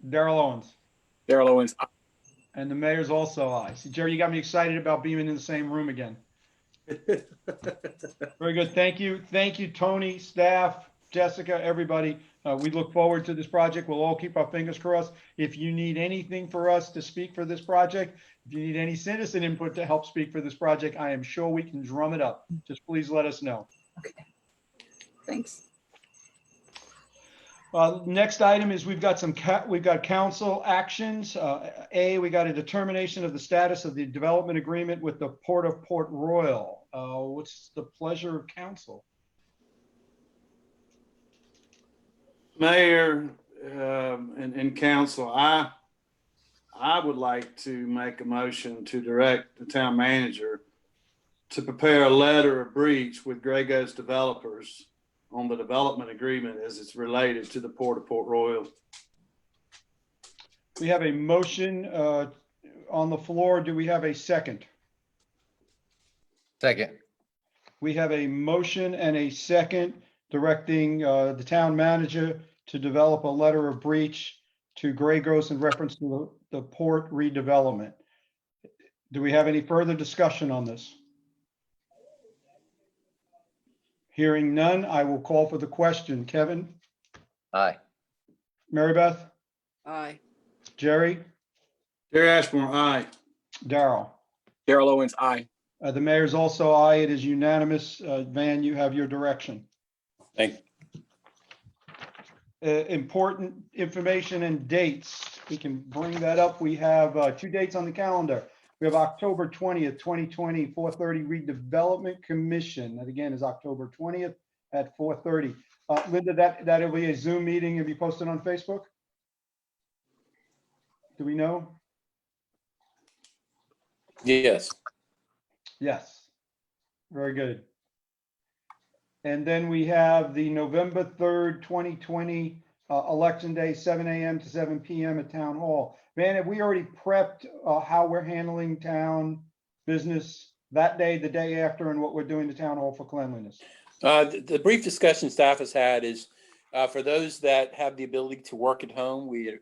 Daryl Owens. Daryl Owens, aye. And the mayor's also aye. See, Jerry, you got me excited about being in the same room again. Very good. Thank you. Thank you, Tony, staff, Jessica, everybody. We look forward to this project. We'll all keep our fingers crossed. If you need anything for us to speak for this project, if you need any citizen input to help speak for this project, I am sure we can drum it up. Just please let us know. Okay. Thanks. Next item is we've got council actions. We got a determination of the status of the development agreement with the Port of Port Royal. What's the pleasure of council? Mayor and council, I would like to make a motion to direct the town manager to prepare a letter of breach with Grey Ghost Developers on the development agreement as it's related to the Port of Port Royal. We have a motion on the floor. Do we have a second? Second. We have a motion and a second directing the town manager to develop a letter of breach to Grey Ghost in reference to the port redevelopment. Do we have any further discussion on this? Hearing none, I will call for the question. Kevin? Aye. Mary Beth? Aye. Jerry? Jerry Ashmore, aye. Darrell? Darrell Owens, aye. The mayor's also aye. It is unanimous. Van, you have your direction. Thank you. Important information and dates. We can bring that up. We have 2 dates on the calendar. We have October 20th, 2020, 4:30 Redevelopment Commission. That again is October 20th at 4:30. Linda, that'll be a Zoom meeting and be posted on Facebook? Do we know? Yes. Yes. Very good. And then we have the November 3rd, 2020, Election Day, 7 a.m. to 7 p.m. at Town Hall. Van, have we already prepped how we're handling town business that day, the day after, and what we're doing to Town Hall for cleanliness? The brief discussion staff has had is for those that have the ability to work at home, we're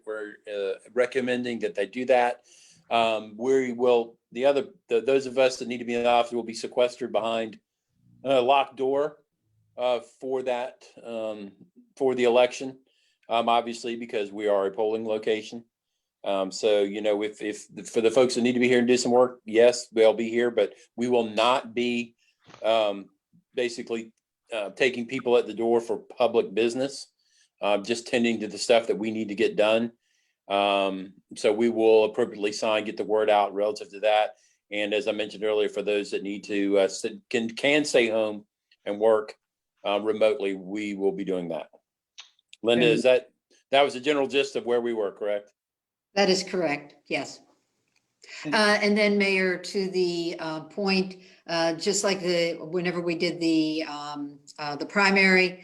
recommending that they do that. We will, those of us that need to be in the office will be sequestered behind a locked door for that, for the election, obviously, because we are a polling location. So, you know, if for the folks that need to be here and do some work, yes, they'll be here, but we will not be basically taking people at the door for public business, just tending to the stuff that we need to get done. So we will appropriately get the word out relative to that. And as I mentioned earlier, for those that need to can stay home and work remotely, we will be doing that. Linda, is that was the general gist of where we were, correct? That is correct, yes. And then Mayor, to the point, just like whenever we did the primary,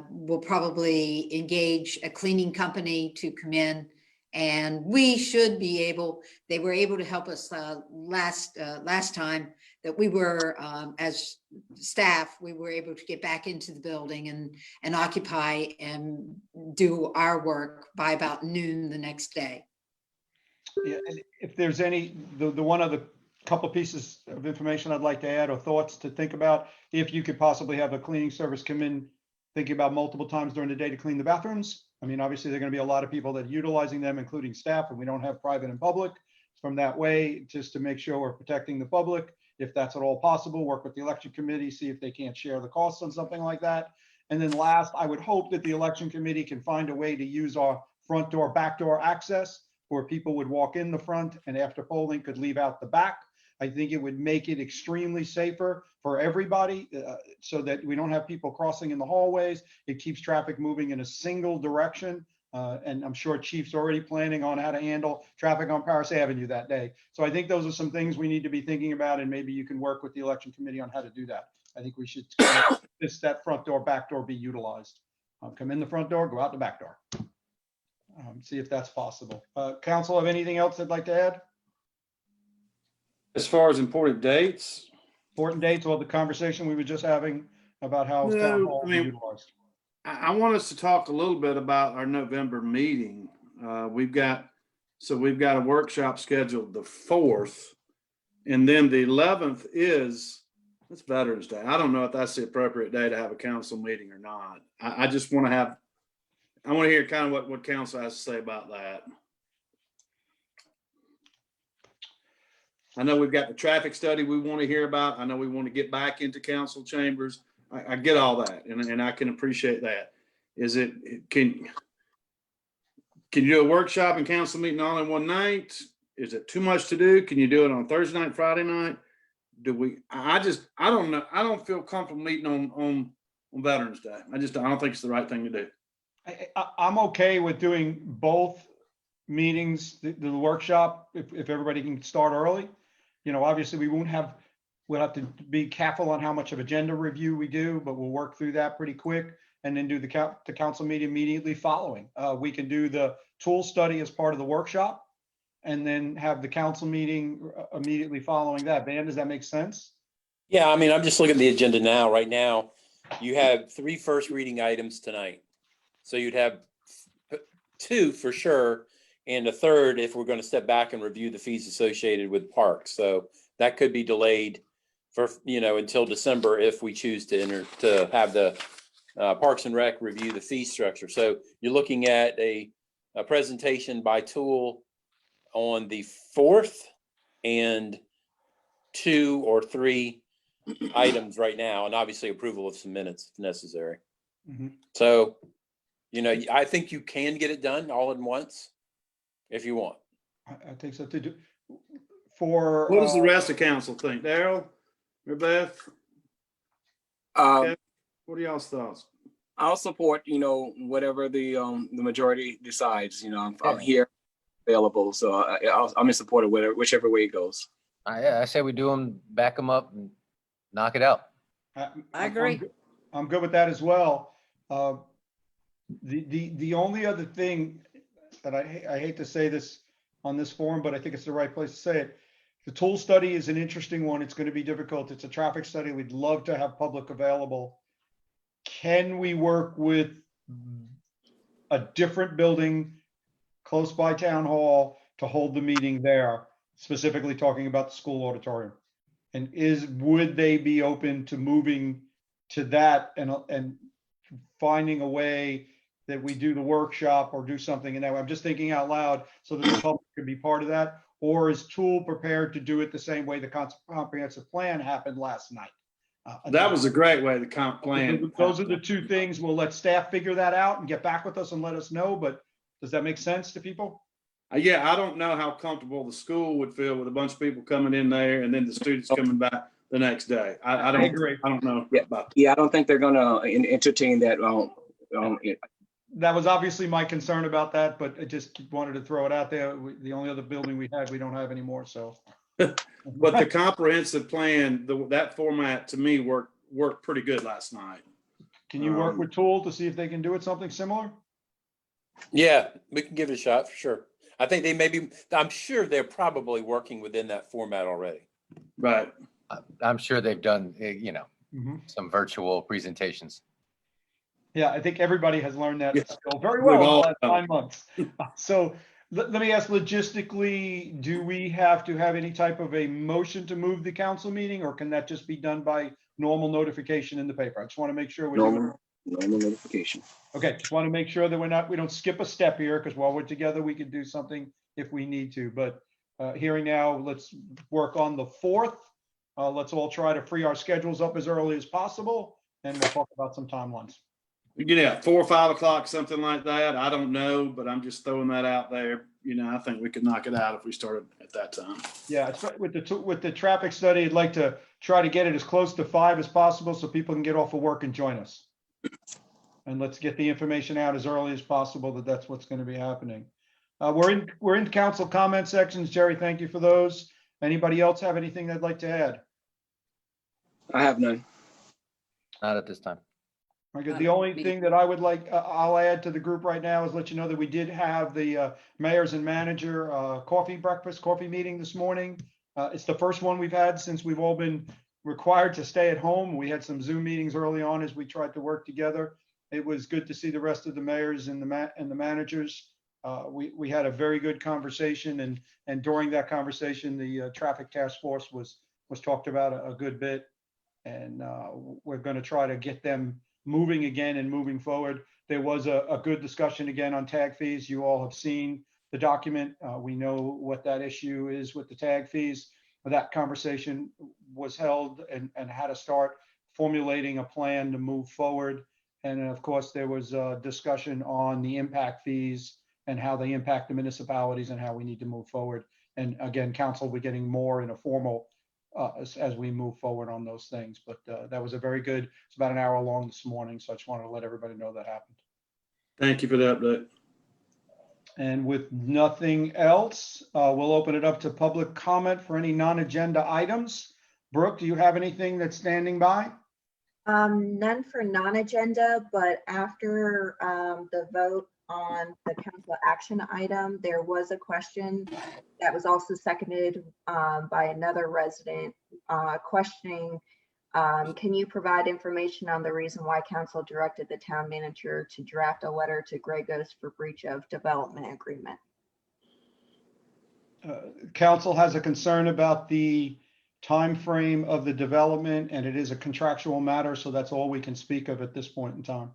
we'll probably engage a cleaning company to come in, and we should be able, they were able to help us last time that we were, as staff, we were able to get back into the building and occupy and do our work by about noon the next day. Yeah, and if there's the one other couple pieces of information I'd like to add or thoughts to think about, if you could possibly have a cleaning service come in, thinking about multiple times during the day to clean the bathrooms. I mean, obviously, there are going to be a lot of people that are utilizing them, including staff, and we don't have private and public. From that way, just to make sure we're protecting the public, if that's at all possible, work with the election committee, see if they can't share the costs on something like that. And then last, I would hope that the election committee can find a way to use our front door, back door access, where people would walk in the front and after polling could leave out the back. I think it would make it extremely safer for everybody so that we don't have people crossing in the hallways. It keeps traffic moving in a single direction. And I'm sure Chief's already planning on how to handle traffic on Paris Avenue that day. So I think those are some things we need to be thinking about, and maybe you can work with the election committee on how to do that. I think we should just that front door, back door be utilized. Come in the front door, go out the back door. See if that's possible. Council, have anything else they'd like to add? As far as important dates? Important dates, or the conversation we were just having about how town hall will be utilized. I want us to talk a little bit about our November meeting. We've got a workshop scheduled the 4th, and then the 11th it's Veterans Day. I don't know if that's the appropriate day to have a council meeting or not. I just want to hear kind of what council has to say about that. I know we've got the traffic study we want to hear about. I know we want to get back into council chambers. I get all that, and I can appreciate that. Is it, can you do a workshop and council meeting all in one night? Is it too much to do? Can you do it on Thursday night, Friday night? I don't know. I don't feel comfortable meeting on Veterans Day. I don't think it's the right thing to do. I'm okay with doing both meetings, the workshop, if everybody can start early. You know, obviously we'll have to be careful on how much of agenda review we do, but we'll work through that pretty quick and then do the council meeting immediately following. We can do the tool study as part of the workshop and then have the council meeting immediately following that. Van, does that make sense? Yeah, I mean, I'm just looking at the agenda now. Right now, you have 3 first reading items tonight. So you'd have 2 for sure, and a third if we're going to step back and review the fees associated with parks. So that could be delayed for, until December if we choose to have the Parks and Rec review the fee structure. So you're looking at a presentation by Tool on the 4th and 2 or 3 items right now, and obviously approval of some minutes if necessary. Mhm. So, I think you can get it done all at once if you want. I think so too. For What does the rest of council think? Daryl, Mary Beth, what are y'all's thoughts? I'll support, whatever the majority decides. I'm here, available, so I'm in support of whichever way it goes. Yeah, I say we do them, back them up and knock it out. I agree. I'm good with that as well. The only other thing that I hate to say this on this forum, but I think it's the right place to say it. The tool study is an interesting one. It's going to be difficult. It's a traffic study. We'd love to have public available. Can we work with a different building close by town hall to hold the meeting there, specifically talking about the school auditorium? And would they be open to moving to that and finding a way that we do the workshop or do something? And I'm just thinking out loud so that the public could be part of that. Or is Tool prepared to do it the same way the comprehensive plan happened last night? That was a great way, the comp plan. Those are the 2 things. We'll let staff figure that out and get back with us and let us know. But does that make sense to people? Yeah, I don't know how comfortable the school would feel with a bunch of people coming in there and then the students coming back the next day. I don't agree. I don't know. Yeah, I don't think they're gonna entertain that. That was obviously my concern about that, but I just wanted to throw it out there. The only other building we had, we don't have anymore, so. But the comprehensive plan, that format to me worked pretty good last night. Can you work with Tool to see if they can do it something similar? Yeah, we can give it a shot for sure. I think I'm sure they're probably working within that format already. Right. I'm sure they've done, Mhm. some virtual presentations. Yeah, I think everybody has learned that Yes. skill very We've well in the all last done. 5 months. So let me ask logistically, do we have to have any type of a motion to move the council meeting, or can that just be done by normal notification in the paper? I just want to make sure we're doing it. Normal notification. Okay, just want to make sure that we don't skip a step here, because while we're together, we can do something if we need to. But hearing now, let's work on the 4th. Let's all try to free our schedules up as early as possible, and we'll talk about some timelines. Yeah, 4 or 5 o'clock, something like that. I don't know, but I'm just throwing that out there. I think we could knock it out if we started at that time. Yeah, with the traffic study, I'd like to try to get it as close to 5 as possible so people can get off of work and join us. And let's get the information out as early as possible that's what's going to be happening. We're in council comment sections. Jerry, thank you for those. Anybody else have anything they'd like to add? I have none. Not at this time. Okay, the only thing that I would like, I'll add to the group right now is let you know that we did have the mayors and manager coffee meeting this morning. It's the first one we've had since we've all been required to stay at home. We had some Zoom meetings early on as we tried to work together. It was good to see the rest of the mayors and the managers. We had a very good conversation, and during that conversation, the traffic task force was talked about a good bit, and we're going to try to get them moving again and moving forward. There was a good discussion again on tag fees. You all have seen the document. We know what that issue is with the tag fees. That conversation was held and had to start formulating a plan to move forward. And then, of course, there was a discussion on the impact fees and how they impact the municipalities and how we need to move forward. And again, council, we're getting more in a formal as we move forward on those things. But that was a very good, it's about an hour long this morning. So I just wanted to let everybody know that happened. Thank you for the update. And with nothing else, we'll open it up to public comment for any non-agenda items. Brooke, do you have anything that's standing by? None for non-agenda, but after the vote on the council action item, there was a question that was also seconded by another resident questioning, can you provide information on the reason why council directed the town manager to draft a letter to Gregos for breach of development agreement? Council has a concern about the time frame of the development, and it is a contractual matter, so that's all we can speak of at this point in time.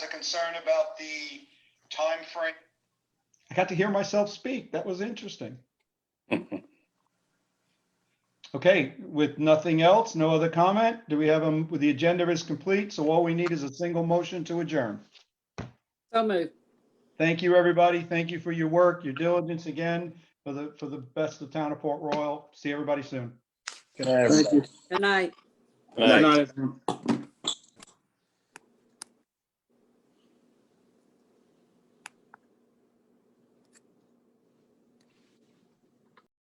A concern about the time frame. I got to hear myself speak. That was interesting. Okay, with nothing else, no other comment, do we have the agenda is complete, so all we need is a single motion to adjourn. So moved. Thank you, everybody. Thank you for your work, your diligence again, for the best of the town of Port Royal. See everybody soon. Thank you. Good night. Good night, everyone.